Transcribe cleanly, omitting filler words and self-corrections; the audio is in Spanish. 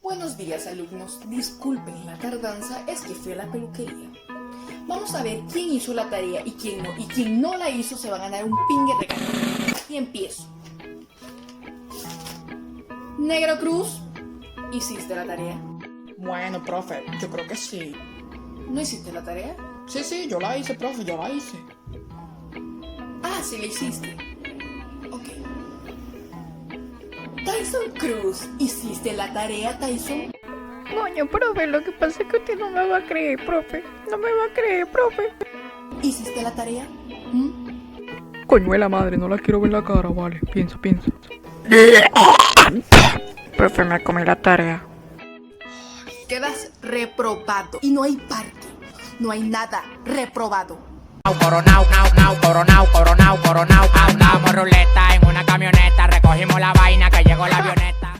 Buenos días, alumnos. Disculpen la tardanza, es que fui a la peluquería. Vamos a ver quién hizo la tarea y quién no. Y quien no la hizo se va a ganar un pingue regalo. Y empiezo. Negro Cruz, ¿hiciste la tarea? Bueno, profe, yo creo que sí. ¿No hiciste la tarea? Sí, yo la hice, profe, yo la hice. Ah, sí la hiciste. Ok. Tyson Cruz, ¿hiciste la tarea, Tyson? Coño, profe, lo que pasa es que usted no me va a creer, profe. No me va a creer, profe. ¿Hiciste la tarea? Coño de la madre, no la quiero ver la cara, vale. Piensa. Profe, me comí la tarea. Quedas reprobado. Y no hay parque. No hay nada. Reprobado. Coronao, andamos ruleta en una camioneta, recogimos la vaina que llegó la avioneta.